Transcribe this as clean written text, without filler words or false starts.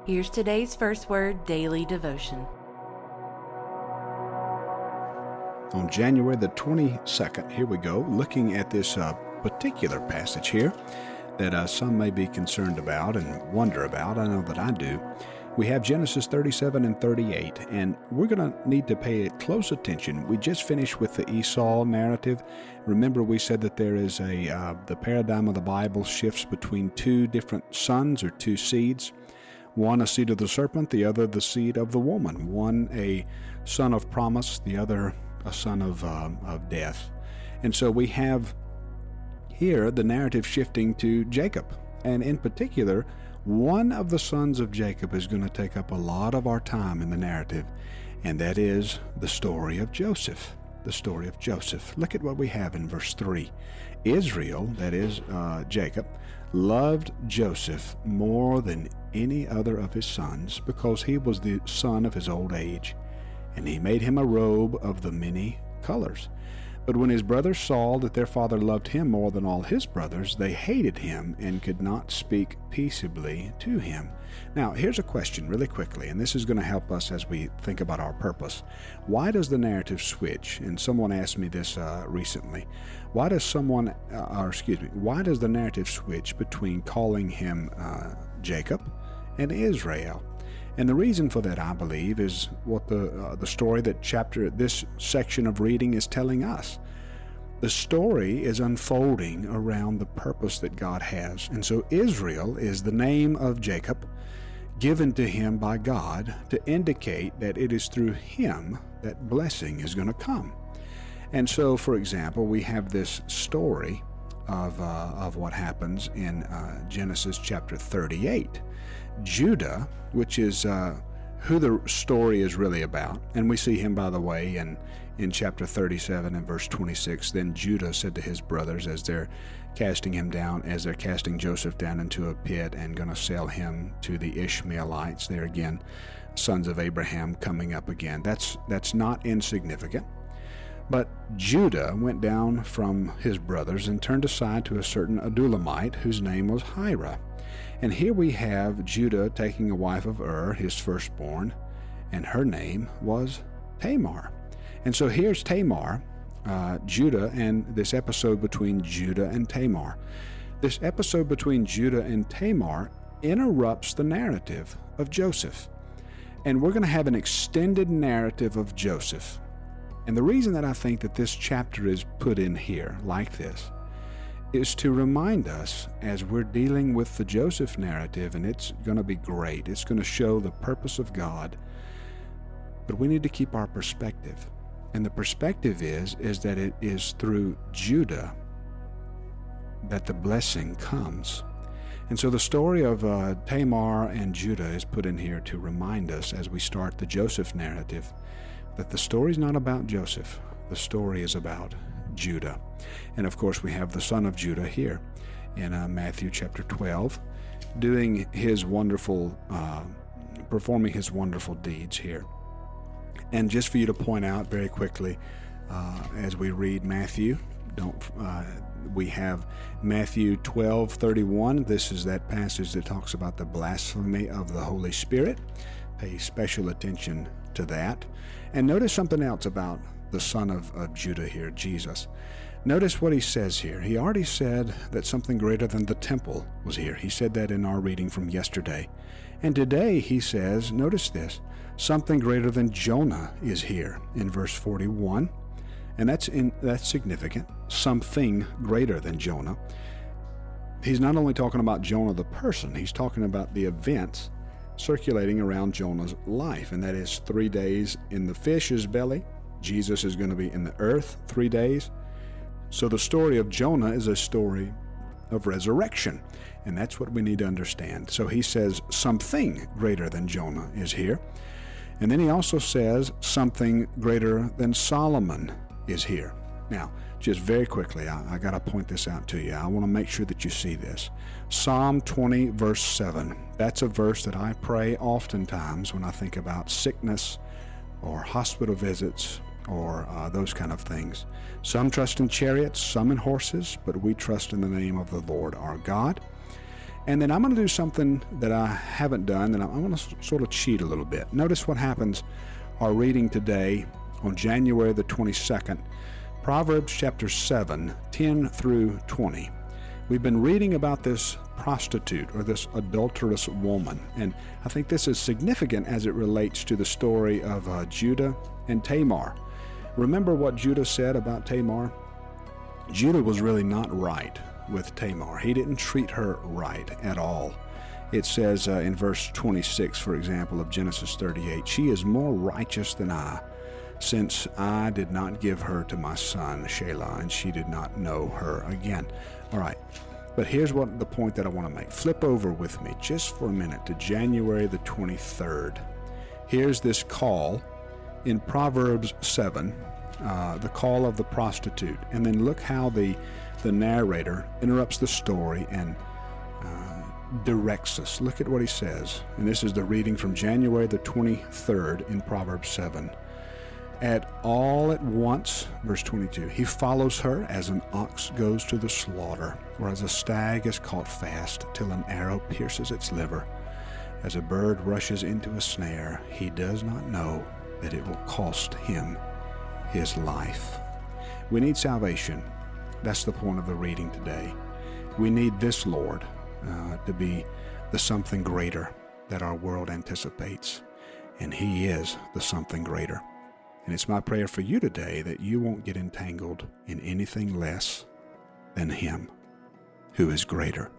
Here's today's First Word Daily Devotion. On January the 22nd, here we go, looking at this particular passage here that some may be concerned about and wonder about. I know that I do. We have Genesis 37 and 38, and we're going to need to pay close attention. We just finished with the Esau narrative. Remember, we said that there is the paradigm of the Bible shifts between two different sons or two seeds. One a seed of the serpent, the other the seed of the woman. One a son of promise, the other a son of death. And so we have here the narrative shifting to Jacob. And in particular, one of the sons of Jacob is going to take up a lot of our time in the narrative, and that is the story of Joseph. The story of Joseph. Look at what we have in verse 3. Israel, that is Jacob, loved Joseph more than any other of his sons because he was the son of his old age, and he made him a robe of the many colors. But when his brothers saw that their father loved him more than all his brothers, they hated him and could not speak peaceably to him. Now, here's a question really quickly, and this is going to help us as we think about our purpose. Why does the narrative switch? And someone asked me this recently. Why does the narrative switch between calling him Jacob and Israel? And the reason for that, I believe, is what the story this section of reading is telling us. The story is unfolding around the purpose that God has. And so Israel is the name of Jacob given to him by God to indicate that it is through him that blessing is going to come. And so, for example, we have this story of what happens in Genesis chapter 38. Judah, which is who the story is really about, and we see him, by the way, in chapter 37 and verse 26. Then Judah said to his brothers as they're casting Joseph down into a pit and going to sell him to the Ishmaelites. There again, sons of Abraham coming up again. That's not insignificant. But Judah went down from his brothers and turned aside to a certain Adulamite whose name was Hira. And here we have Judah taking a wife of his firstborn, and her name was Tamar. And so here's Tamar, Judah, and this episode between Judah and Tamar. This episode between Judah and Tamar interrupts the narrative of Joseph. And we're going to have an extended narrative of Joseph. And the reason that I think that this chapter is put in here like this is to remind us as we're dealing with the Joseph narrative, and it's going to be great. It's going to show the purpose of God. But we need to keep our perspective. And the perspective is that it is through Judah that the blessing comes. And so the story of Tamar and Judah is put in here to remind us as we start the Joseph narrative that the story is not about Joseph. The story is about Judah. And of course, we have the son of Judah here in Matthew chapter 12 doing performing his wonderful deeds here. And just for you to point out very quickly, as we read Matthew, we have Matthew 12:31. This is that passage that talks about the blasphemy of the Holy Spirit. Pay special attention to that. And notice something else about the son of Judah here, Jesus. Notice what he says here. He already said that something greater than the temple was here. He said that in our reading from yesterday. And today he says, notice this, something greater than Jonah is here in verse 41. And that's significant. Something greater than Jonah. He's not only talking about Jonah the person, he's talking about the events circulating around Jonah's life, and that is 3 days in the fish's belly. Jesus is going to be in the earth 3 days. So the story of Jonah is a story of resurrection, and that's what we need to understand. So he says something greater than Jonah is here. And then he also says something greater than Solomon is here. Now, just very quickly, I got to point this out to you. I want to make sure that you see this. Psalm 20, verse 7. That's a verse that I pray oftentimes when I think about sickness or hospital visits or those kind of things. Some trust in chariots, some in horses, but we trust in the name of the Lord our God. And then I'm going to do something that I haven't done, and I'm going to sort of cheat a little bit. Notice what happens. Our reading today on January the 22nd, Proverbs chapter 7, 10 through 20. We've been reading about this prostitute or this adulterous woman, and I think this is significant as it relates to the story of Judah and Tamar. Remember what Judah said about Tamar? Judah was really not right with Tamar. He didn't treat her right at all. It says in verse 26, for example, of Genesis 38, "She is more righteous than I, since I did not give her to my son Shelah, and she did not know her again." All right, but here's what the point that I want to make. Flip over with me just for a minute to January the 23rd. Here's this call in Proverbs 7, the call of the prostitute. And then look how the narrator interrupts the story and directs us. Look at what he says. And this is the reading from January the 23rd in Proverbs 7. All at once, verse 22, he follows her as an ox goes to the slaughter, or as a stag is caught fast till an arrow pierces its liver. As a bird rushes into a snare, he does not know that it will cost him his life. We need salvation. That's the point of the reading today. We need this Lord to be the something greater that our world anticipates. And he is the something greater. And it's my prayer for you today that you won't get entangled in anything less than him who is greater.